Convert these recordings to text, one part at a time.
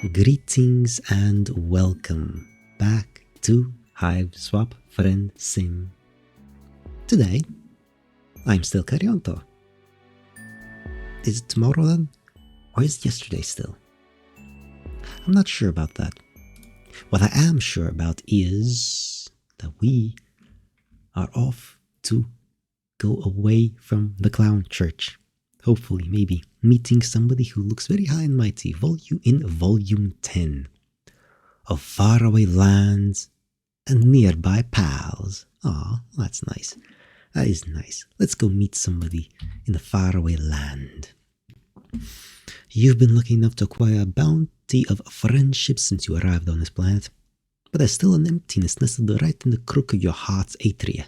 Greetings and welcome back to Hiveswap Friendsim. Today, I'm still Karionto. Is it tomorrow then? Or is it yesterday still? I'm not sure about that. What I am sure about is that we are off to go away from the clown church. Hopefully, maybe meeting somebody who looks very high and mighty. Volume 10 of Faraway Lands and Nearby Pals. Aw, that's nice. That is nice. Let's go meet somebody in the faraway land. You've been lucky enough to acquire a bounty of friendship since you arrived on this planet, but there's still an emptiness nestled right in the crook of your heart's atria.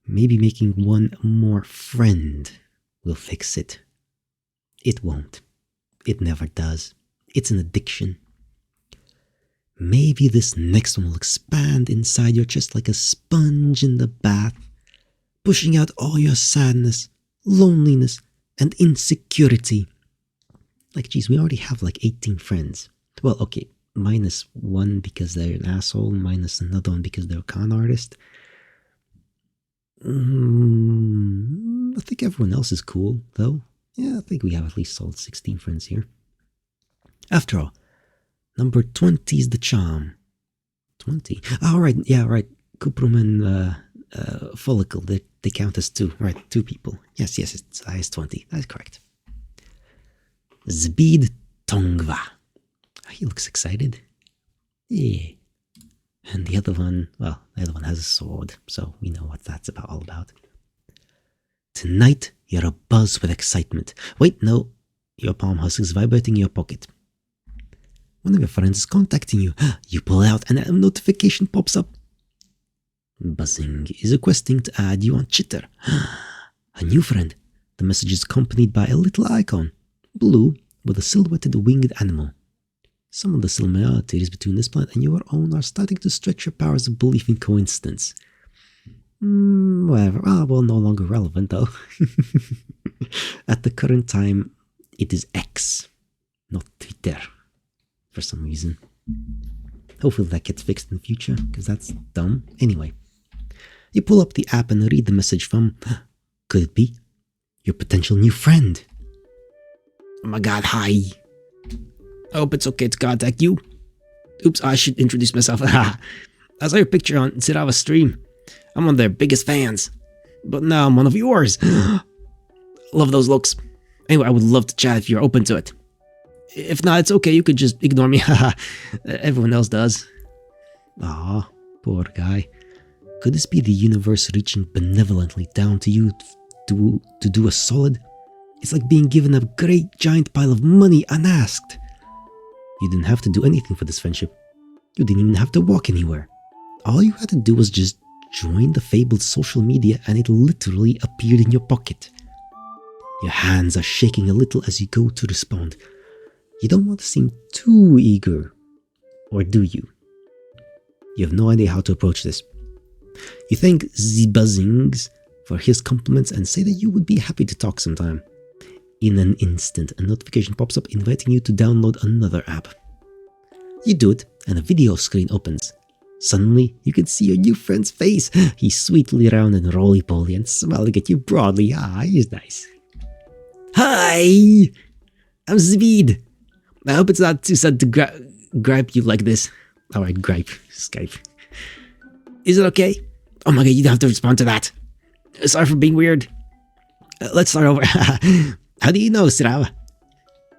Maybe making one more friend will fix it. It won't. It never does. It's an addiction. Maybe this next one will expand inside your chest like a sponge in the bath, pushing out all your sadness, loneliness, and insecurity. Like, geez, we already have like 18 friends. Well, okay, minus one because they're an asshole, minus another one because they're a con artist. I think everyone else is cool, though. Yeah, I think we have at least solid 16 friends here. After all, number 20 is the charm. 20? Oh, right, yeah, right. Cuprum and Follicle, they count as two. Right, two people. Yes, it's the highest 20. That's correct. Zebede Tongva. He looks excited. Yeah. And the other one, well, the other one has a sword, so we know what that's all about. Tonight, you're abuzz with excitement. Wait, no, your palm husk is vibrating in your pocket. One of your friends is contacting you. You pull out and a notification pops up. Buzzing is requesting to add you on Chitter. A new friend. The message is accompanied by a little icon, blue, with a silhouetted winged animal. Some of the similarities between this planet and your own are starting to stretch your powers of belief in coincidence. Whatever. Well, no longer relevant, though. At the current time, it is X, not Twitter, for some reason. Hopefully that gets fixed in the future, because that's dumb. Anyway, you pull up the app and read the message from, could it be, your potential new friend? Oh my god, hi. I hope it's okay to contact you. Oops, I should introduce myself. I saw your picture on Zerava's stream. I'm one of their biggest fans. But now I'm one of yours. Love those looks. Anyway, I would love to chat if you're open to it. If not, it's okay. You could just ignore me. Everyone else does. Aw, poor guy. Could this be the universe reaching benevolently down to you to do a solid? It's like being given a great giant pile of money unasked. You didn't have to do anything for this friendship. You didn't even have to walk anywhere. All you had to do was just join the fabled social media and it literally appeared in your pocket. Your hands are shaking a little as you go to respond. You don't want to seem too eager. Or do you? You have no idea how to approach this. You thank Zbuzzings for his compliments and say that you would be happy to talk sometime. In an instant, a notification pops up inviting you to download another app. You do it, and a video screen opens. Suddenly, you can see your new friend's face. He's sweetly round and roly-poly and smiling at you broadly. He's nice. Hi! I'm Zebede. I hope it's not too sudden to gripe you like this. Alright, gripe. Skype. Is it okay? Oh my god, you don't have to respond to that. Sorry for being weird. Let's start over. How do you know, Sirava?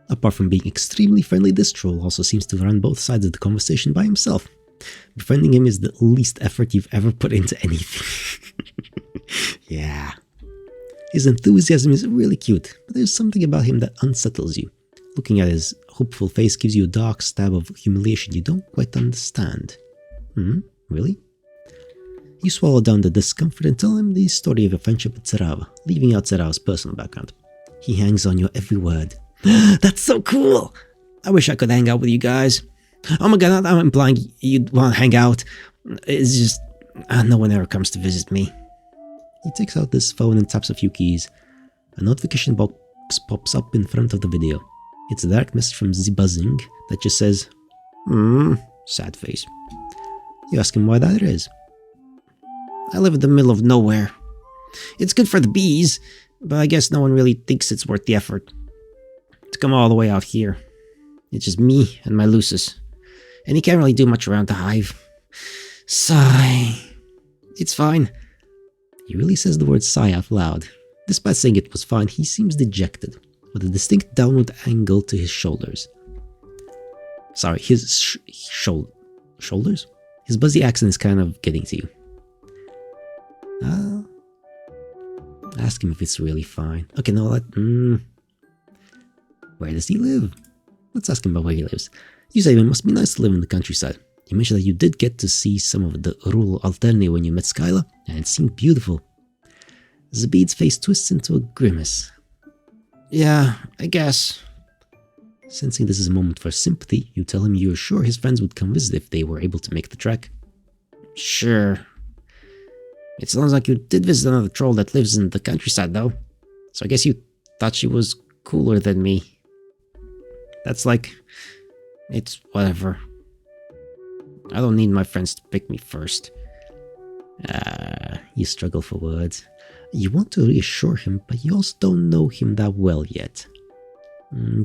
Apart from being extremely friendly, this troll also seems to run both sides of the conversation by himself. Befriending him is the least effort you've ever put into anything. Yeah. His enthusiasm is really cute, but there's something about him that unsettles you. Looking at his hopeful face gives you a dark stab of humiliation you don't quite understand. Really? You swallow down the discomfort and tell him the story of your friendship with Zerava, leaving out Zerava's personal background. He hangs on your every word. That's so cool! I wish I could hang out with you guys. Oh my god, I'm implying you'd want to hang out. It's just, no one ever comes to visit me. He takes out this phone and taps a few keys. A notification box pops up in front of the video. It's a dark message from Zebede that just says, sad face. You ask him why that is. I live in the middle of nowhere. It's good for the bees, but I guess no one really thinks it's worth the effort to come all the way out here. It's just me and my Lucis, and he can't really do much around the hive. Sigh. It's fine. He really says the word sigh out loud. Despite saying it was fine, he seems dejected, with a distinct downward angle to his shoulders. Sorry, his shoulders? His buzzy accent is kind of getting to you. Ask him if it's really fine. Okay, no, where does he live? Let's ask him about where he lives. You say it must be nice to live in the countryside. You mentioned that you did get to see some of the rural Alternia when you met Skyla, and it seemed beautiful. Zebede's face twists into a grimace. Yeah, I guess. Sensing this is a moment for sympathy, you tell him you're sure his friends would come visit if they were able to make the trek. Sure. It sounds like you did visit another troll that lives in the countryside, though. So I guess you thought she was cooler than me. That's like... it's whatever. I don't need my friends to pick me first. You struggle for words. You want to reassure him, but you also don't know him that well yet.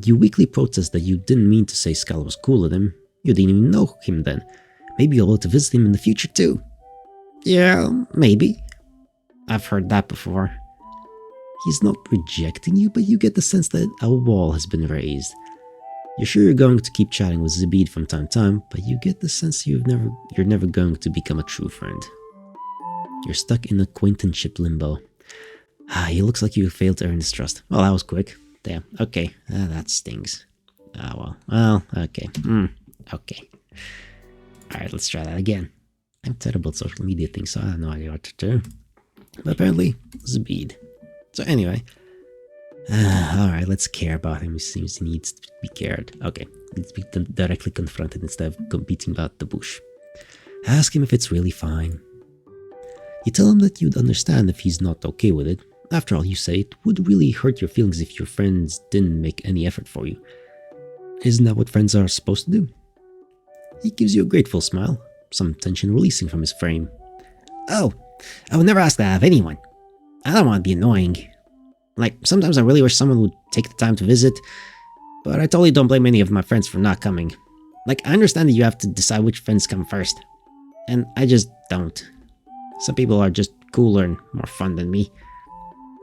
You weakly protest that you didn't mean to say Skyla was cooler than him. You didn't even know him then. Maybe you'll want to visit him in the future too. Yeah, maybe. I've heard that before. He's not rejecting you, but you get the sense that a wall has been raised. You're sure you're going to keep chatting with Zebede from time to time, but you get the sense you're never going to become a true friend. You're stuck in acquaintanceship limbo. He looks like you failed to earn his trust. Well, that was quick. Damn. Okay. That stings. Well, okay. Okay. Alright, let's try that again. I'm terrible at social media things, so I have no idea what to do. But apparently, Zebede. So anyway. Alright, let's care about him. He seems he needs to be cared. Okay, let's be directly confronted instead of beating about the bush. Ask him if it's really fine. You tell him that you'd understand if he's not okay with it. After all, you say it would really hurt your feelings if your friends didn't make any effort for you. Isn't that what friends are supposed to do? He gives you a grateful smile, some tension releasing from his frame. Oh, I would never ask that of anyone. I don't want to be annoying. Like, sometimes I really wish someone would take the time to visit, but I totally don't blame any of my friends for not coming. Like, I understand that you have to decide which friends come first, and I just don't. Some people are just cooler and more fun than me.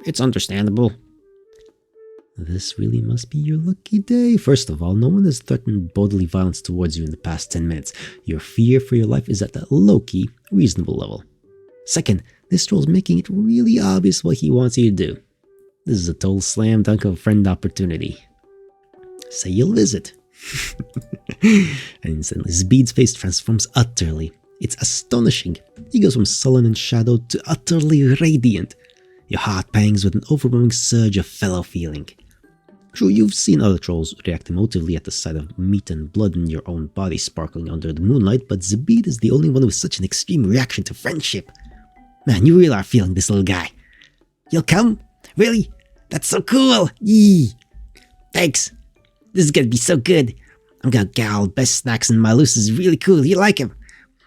It's understandable. This really must be your lucky day. First of all, no one has threatened bodily violence towards you in the past 10 minutes. Your fear for your life is at a low-key, reasonable level. Second, this troll's making it really obvious what he wants you to do. This is a total slam dunk of a friend opportunity. Say you'll visit. And instantly, Zebede's face transforms utterly. It's astonishing. He goes from sullen and shadowed to utterly radiant. Your heart pangs with an overwhelming surge of fellow feeling. Sure, you've seen other trolls react emotively at the sight of meat and blood in your own body sparkling under the moonlight, but Zebede is the only one with such an extreme reaction to friendship. Man, you really are feeling this little guy. You'll come? Really? That's so cool! Yee! Thanks! This is gonna be so good! I'm gonna get all the best snacks and my loose is really cool, you like him?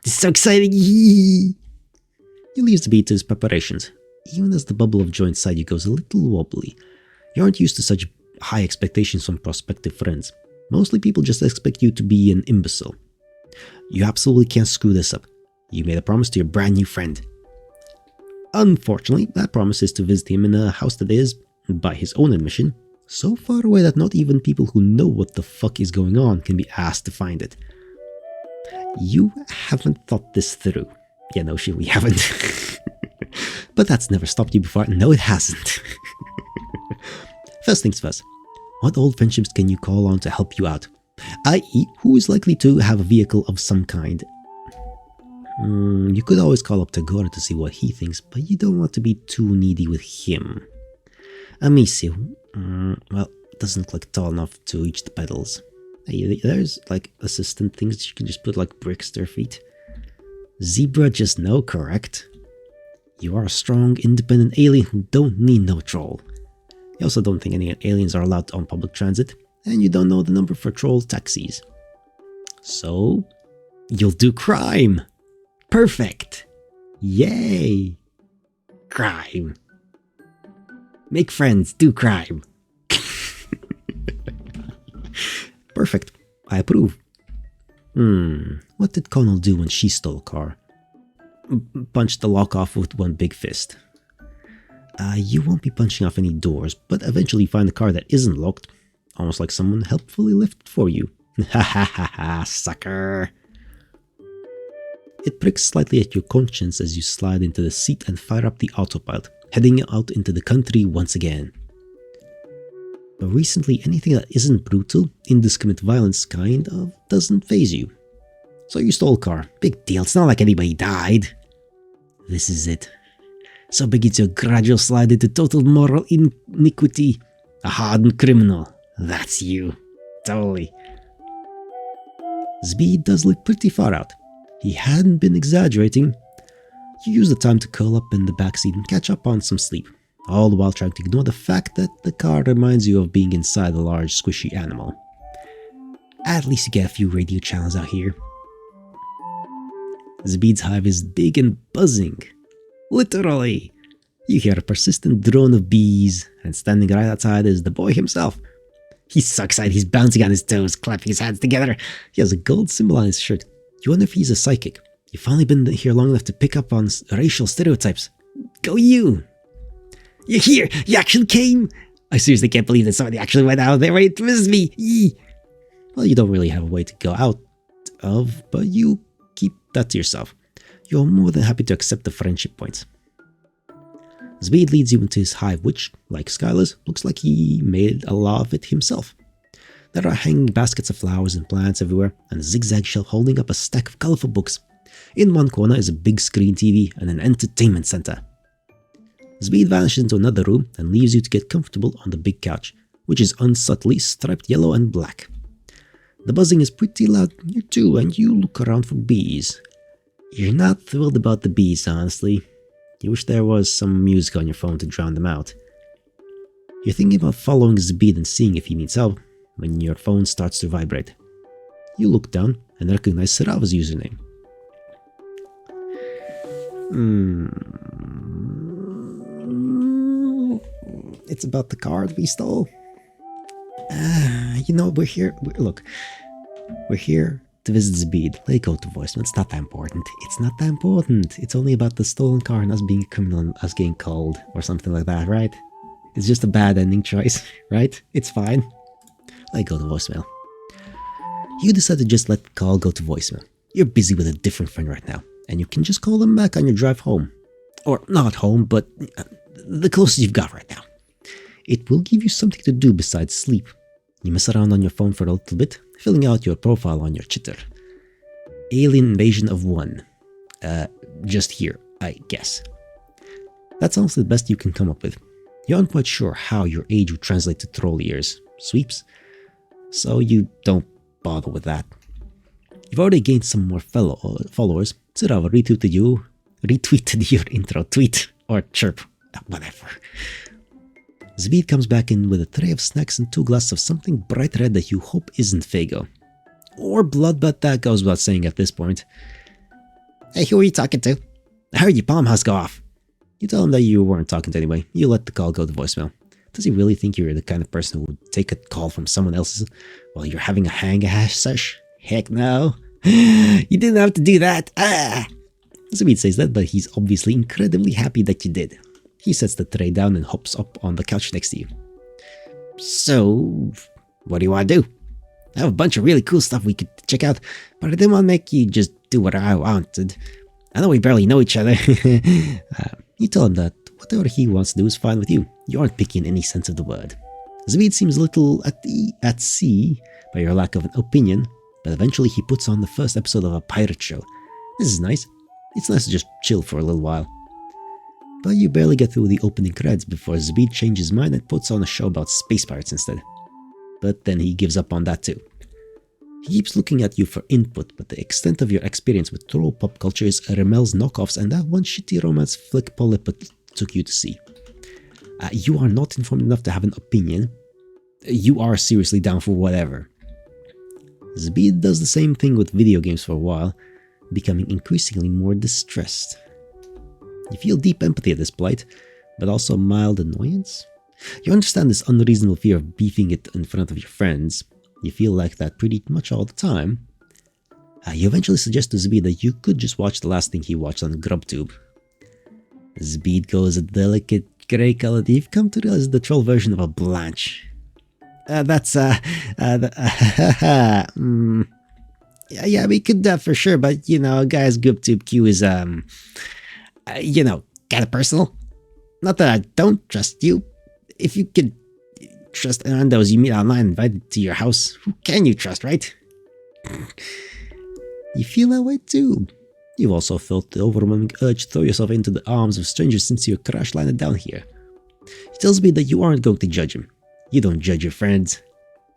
This is so exciting! Yee! You leave Zebede to his preparations. Even as the bubble of joy inside you goes a little wobbly. You aren't used to such high expectations from prospective friends. Mostly people just expect you to be an imbecile. You absolutely can't screw this up. You made a promise to your brand new friend. Unfortunately, that promise is to visit him in a house that is, by his own admission, so far away that not even people who know what the fuck is going on can be asked to find it. You haven't thought this through. Yeah, no shit, we haven't. But that's never stopped you before. No, it hasn't. First things first. What old friendships can you call on to help you out? I.e., who is likely to have a vehicle of some kind? You could always call up Tagore to see what he thinks, but you don't want to be too needy with him. Amici, well, doesn't look like tall enough to reach the pedals. Hey, there's like assistant things that you can just put like bricks to their feet. Zebra, just no, correct? You are a strong, independent alien who don't need no troll. You also don't think any aliens are allowed on public transit, and you don't know the number for troll taxis. So, you'll do crime! Perfect! Yay! Crime. Make friends, do crime. Perfect. I approve. What did Connell do when she stole a car? Punched the lock off with one big fist. You won't be punching off any doors, but eventually find a car that isn't locked. Almost like someone helpfully lifted for you. Ha ha ha ha, sucker. It pricks slightly at your conscience as you slide into the seat and fire up the autopilot, heading out into the country once again. But recently, anything that isn't brutal, indiscriminate violence kind of doesn't faze you. So you stole a car. Big deal, it's not like anybody died. This is it. So begins your gradual slide into total moral iniquity. A hardened criminal. That's you. Totally. Zebede does look pretty far out. He hadn't been exaggerating. You use the time to curl up in the backseat and catch up on some sleep, all the while trying to ignore the fact that the car reminds you of being inside a large squishy animal. At least you get a few radio channels out here. Zebede's hive is big and buzzing. Literally! You hear a persistent drone of bees, and standing right outside is the boy himself. He's so excited he's bouncing on his toes, clapping his hands together. He has a gold symbol on his shirt. You wonder if he's a psychic. You've finally been here long enough to pick up on racial stereotypes. Go you! You're here! You actually came! I seriously can't believe that somebody actually went out there right to visit me! Yee. Well, you don't really have a way to go out of, but you keep that to yourself. You're more than happy to accept the friendship points. Zebede leads you into his hive, which, like Skylar's, looks like he made a lot of it himself. There are hanging baskets of flowers and plants everywhere, and a zigzag shelf holding up a stack of colorful books. In one corner is a big screen TV and an entertainment center. Zebede vanishes into another room and leaves you to get comfortable on the big couch, which is unsubtly striped yellow and black. The buzzing is pretty loud here too, and you look around for bees. You're not thrilled about the bees, honestly. You wish there was some music on your phone to drown them out. You're thinking about following Zebede and seeing if he needs help, when your phone starts to vibrate. You look down and recognize Sarava's username. It's about the card we stole. We're here. We're here to visit Zebede. Let it go to voicemail. It's not that important. It's not that important. It's only about the stolen car and us being a criminal and us getting called or something like that, right? It's just a bad ending choice, right? It's fine. Let it go to voicemail. You decide to just let the call go to voicemail. You're busy with a different friend right now, and you can just call them back on your drive home. Or not home, but the closest you've got right now. It will give you something to do besides sleep. You mess around on your phone for a little bit, filling out your profile on your chitter. Alien invasion of 1. Just here, I guess. That's honestly the best you can come up with. You aren't quite sure how your age would translate to troll years. Sweeps? So you don't bother with that. You've already gained some more followers. Sarava retweeted your intro tweet, or chirp, whatever. Zebede comes back in with a tray of snacks and 2 glasses of something bright red that you hope isn't Fago. Or blood, but that goes without saying at this point. Hey, who are you talking to? I heard your palm house go off. You tell him that you weren't talking to anybody. You let the call go to voicemail. Does he really think you're the kind of person who would take a call from someone else's while you're having a hang-a-hash sesh? Heck no. You didn't have to do that. Zebede says that, but he's obviously incredibly happy that you did. He sets the tray down and hops up on the couch next to you. So, what do you want to do? I have a bunch of really cool stuff we could check out, but I didn't want to make you just do what I wanted. I know we barely know each other. You tell him that whatever he wants to do is fine with you. You aren't picky in any sense of the word. Zebede seems a little at sea by your lack of an opinion, but eventually he puts on the first episode of a pirate show. This is nice. It's nice to just chill for a little while. But you barely get through the opening credits before Zebede changes his mind and puts on a show about space pirates instead. But then he gives up on that too. He keeps looking at you for input, but the extent of your experience with troll pop culture is Remel's knockoffs and that one shitty romance flick Poliput took you to see. You are not informed enough to have an opinion, You are seriously down for whatever. Zebede does the same thing with video games for a while, becoming increasingly more distressed. You feel deep empathy at this plight, but also mild annoyance. You understand this unreasonable fear of beefing it in front of your friends. You feel like that pretty much all the time. You eventually suggest to Zebede that you could just watch the last thing he watched on GrubTube. Zebede goes a delicate grey color. You've come to realize the troll version of a Blanche. Yeah, we could for sure, but you know, guys, GrubTube Q is you know, kinda personal. Not that I don't trust you. If you could trust randos you meet online invited to your house, who can you trust, right? You feel that way too. You've also felt the overwhelming urge to throw yourself into the arms of strangers since you crash landed down here. He tells me that you aren't going to judge him. You don't judge your friends.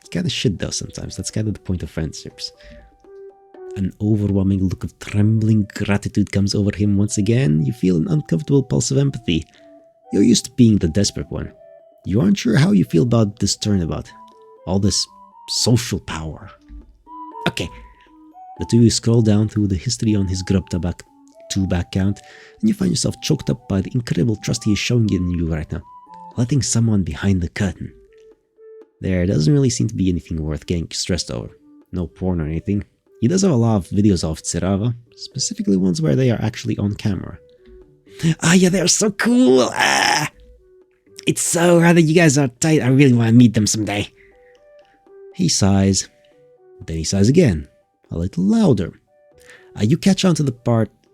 You kinda should though sometimes, that's kinda the point of friendships. An overwhelming look of trembling gratitude comes over him once again. You feel an uncomfortable pulse of empathy. You're used to being the desperate one. You aren't sure how you feel about this turnabout. All this social power. Okay. The two of you scroll down through the history on his GrubTube account, and you find yourself choked up by the incredible trust he is showing in you right now, letting someone behind the curtain. There doesn't really seem to be anything worth getting stressed over. No porn or anything. He does have a lot of videos of Tserava, specifically ones where they are actually on camera. Ah, yeah, they're so cool! Ah! It's so rad that you guys are tight. I really want to meet them someday. He sighs. Then he sighs again. A little louder. You catch on to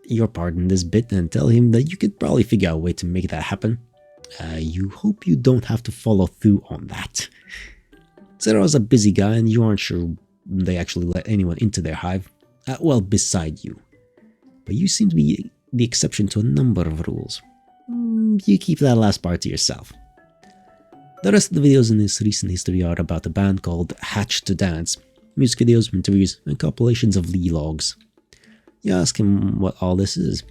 your part in this bit and tell him that you could probably figure out a way to make that happen. You hope you don't have to follow through on that. Zero's a busy guy and you aren't sure they actually let anyone into their hive. Well, beside you. But you seem to be the exception to a number of rules. You keep that last part to yourself. The rest of the videos in this recent history are about a band called Hatch to Dance. Music videos, interviews, and compilations of Lee logs. You ask him what all this is.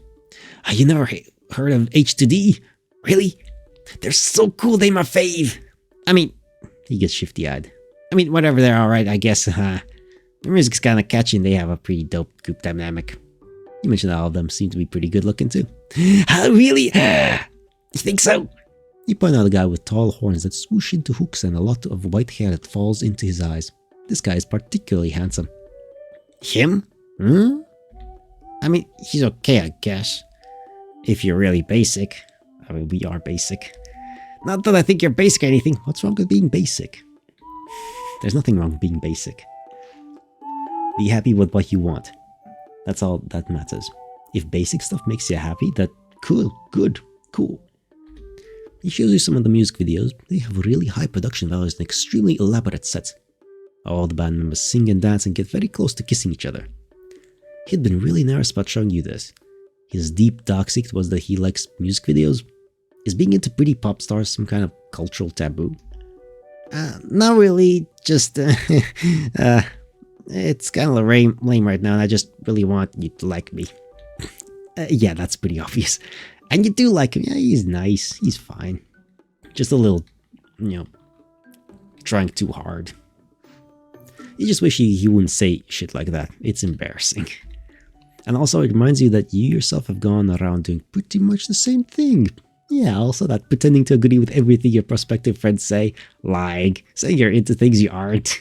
You never heard of H2D? Really? They're so cool, they my fave! I mean, he gets shifty-eyed. I mean, whatever, they're alright, I guess. The music's kinda catchy and they have a pretty dope group dynamic. You mentioned all of them seem to be pretty good looking too. Really? You think so? You point out a guy with tall horns that swoosh into hooks and a lot of white hair that falls into his eyes. This guy is particularly handsome. Him? I mean, he's okay, I guess. If you're really basic. I mean, we are basic. Not that I think you're basic or anything. What's wrong with being basic? There's nothing wrong with being basic. Be happy with what you want. That's all that matters. If basic stuff makes you happy, that cool, good, cool. He shows you some of the music videos. They have really high production values and extremely elaborate sets. All the band members sing and dance and get very close to kissing each other. He'd been really nervous about showing you this. His deep dark secret was that he likes music videos. Is being into pretty pop stars some kind of cultural taboo? Not really, just it's kind of lame right now and I just really want you to like me. Yeah, that's pretty obvious. And you do like him. Yeah, he's nice, he's fine. Just a little, you know, trying too hard. You just wish he wouldn't say shit like that. It's embarrassing. And also it reminds you that you yourself have gone around doing pretty much the same thing. Yeah, also that pretending to agree with everything your prospective friends say, lying, saying you're into things you aren't.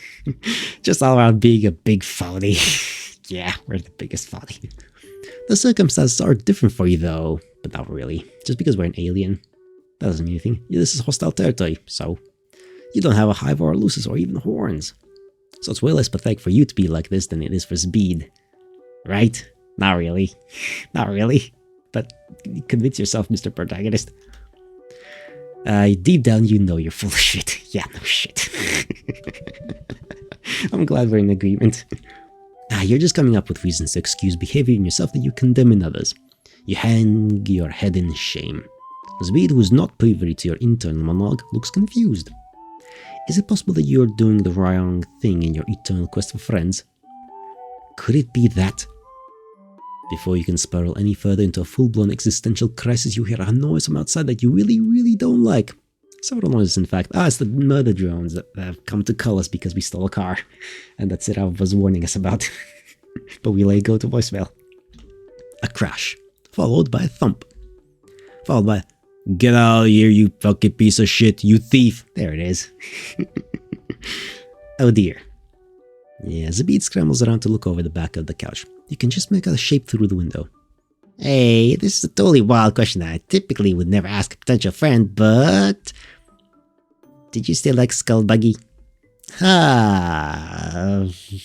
Just all around being a big phony. Yeah, we're the biggest phony. The circumstances are different for you though, but not really. Just because we're an alien, that doesn't mean anything. This is hostile territory, so you don't have a hive or lucis or even horns. So it's way less pathetic for you to be like this than it is for Zebede. Right? Not really. Not really. But convince yourself, Mr. Protagonist. Deep down you know you're full of shit. Yeah, no shit. I'm glad we're in agreement. You're just coming up with reasons to excuse behavior in yourself that you condemn in others. You hang your head in shame. Zebede, who is not privy to your internal monologue, looks confused. Is it possible that you're doing the wrong thing in your eternal quest for friends? Could it be that? Before you can spiral any further into a full-blown existential crisis, you hear a noise from outside that you really don't like. Several noises, in fact. It's the murder drones that have come to call us because we stole a car. And that's it I was warning us about. But we let it go to voicemail. A crash, followed by a thump. Followed by, "Get out of here, you fucking piece of shit, you thief." There it is. Oh dear. Yeah, Zebede scrambles around to look over the back of the couch. You can just make out a shape through the window. "Hey, this is a totally wild question that I typically would never ask a potential friend, but... did you still like Skull Buggy?"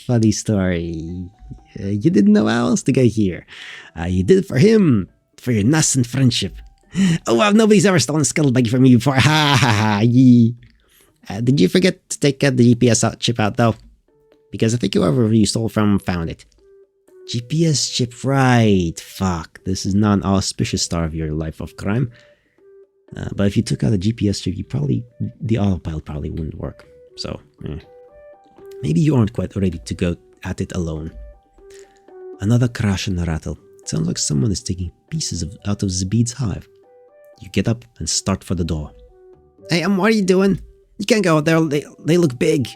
Funny story. You didn't know how else to get here. You did it for him, for your nascent friendship. Oh wow, nobody's ever stolen Skull Buggy from me before. Yee. Did you forget to take the GPS chip out though? Because I think whoever you stole from found it. GPS chip, right. Fuck, this is not an auspicious start of your life of crime. But if you took out a GPS chip, the autopilot probably wouldn't work. So, maybe you aren't quite ready to go at it alone. Another crash and a rattle. It sounds like someone is taking pieces out of Zebede's hive. You get up and start for the door. "Hey, what are you doing? You can't go out there, they look big.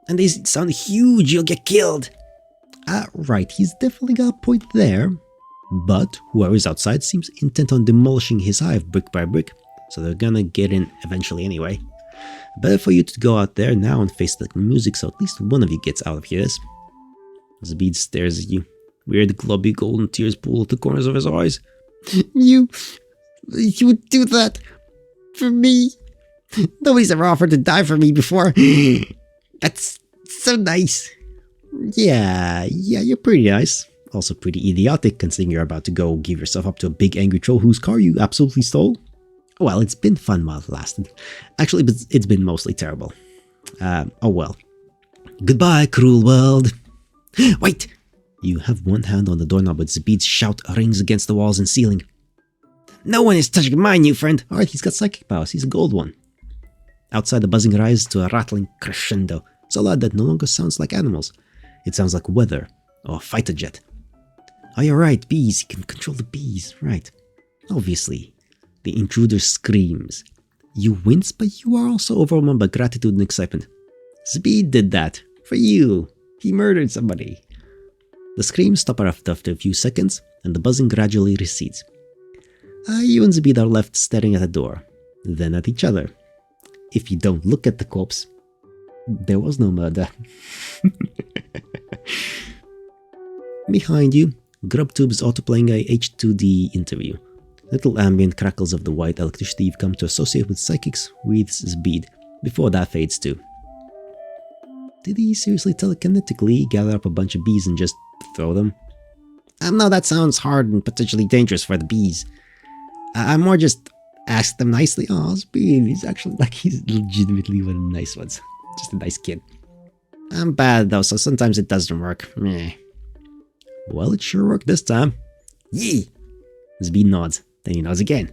And they sound huge, you'll get killed." Right, he's definitely got a point there. But whoever is outside seems intent on demolishing his hive brick by brick, so they're gonna get in eventually anyway. Better for you to go out there now and face the music so at least one of you gets out of here. Zebede stares at you. Weird globby golden tears pool at the corners of his eyes. You would do that for me? Nobody's ever offered to die for me before. That's so nice. Yeah, you're pretty nice. Also pretty idiotic considering you're about to go give yourself up to a big angry troll whose car you absolutely stole. Well, it's been fun while it lasted. Actually, but it's been mostly terrible. Oh well. Goodbye, cruel world. Wait! You have one hand on the doorknob, but Zebede's shout rings against the walls and ceiling. "No one is touching my new friend!" Alright, he's got psychic powers. He's a gold one. Outside, the buzzing rises to a rattling crescendo, so loud that no longer sounds like animals. It sounds like weather, or a fighter jet. Oh, you're right, bees. He can control the bees. Right. Obviously. The intruder screams. You wince, but you are also overwhelmed by gratitude and excitement. Zebede did that. For you. He murdered somebody. The screams stop after a few seconds, and the buzzing gradually recedes. You and Zebede are left staring at the door, then at each other. If you don't look at the corpse, there was no murder. Behind you, GrubTube is autoplaying a H2D interview. Little ambient crackles of the white electricity you've come to associate with psychics breathes Zebede, before that fades too. Did he seriously telekinetically gather up a bunch of bees and just throw them? No, that sounds hard and potentially dangerous for the bees. I more just asked them nicely. Oh, Zebede, he's legitimately one of the nice ones. Just a nice kid. I'm bad though, so sometimes it doesn't work. Meh. Well, it sure worked this time. Yee! Zebede nods, then he nods again.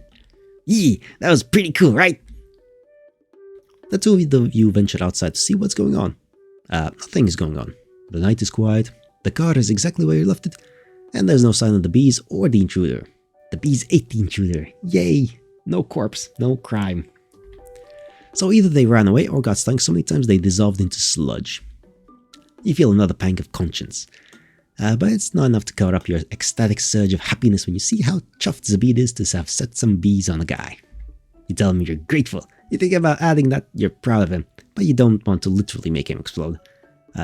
Yee! That was pretty cool, right? The two of you venture outside to see what's going on. Nothing is going on. The night is quiet, the car is exactly where you left it, and there's no sign of the bees or the intruder. The bees ate the intruder. Yay! No corpse, no crime. So either they ran away or got stung so many times they dissolved into sludge. You feel another pang of conscience. But it's not enough to cover up your ecstatic surge of happiness when you see how chuffed Zebede is to have set some bees on a guy. You tell him you're grateful. You think about adding that you're proud of him, but you don't want to literally make him explode.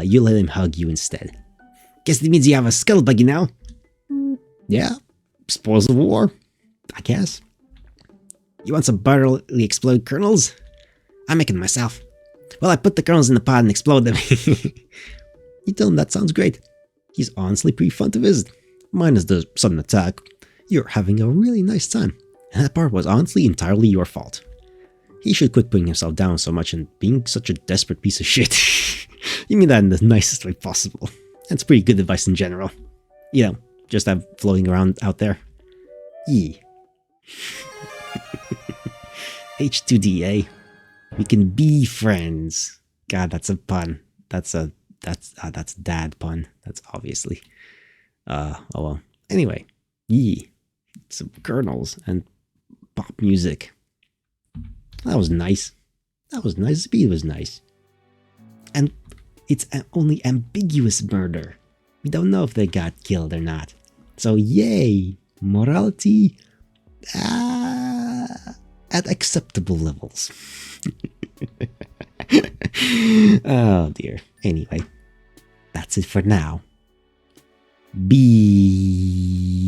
You let him hug you instead. Guess that means you have a skull buggy now? Yeah, spoils of war, I guess. You want some butterly explode kernels? I'm making them myself. Well, I put the kernels in the pot and explode them. You tell him that sounds great. He's honestly pretty fun to visit. Minus the sudden attack. You're having a really nice time. And that part was honestly entirely your fault. He should quit putting himself down so much and being such a desperate piece of shit. You mean that in the nicest way possible. That's pretty good advice in general. You know, just have floating around out there. Yee. H2D, eh? We can be friends. God, that's a pun. That's dad pun. That's obviously. Oh well. Anyway, yee. Some kernels and pop music. That was nice. That was nice. Zebede was nice. And it's only ambiguous murder. We don't know if they got killed or not. So yay! Morality at acceptable levels. Oh dear. Anyway, that's it for now. Be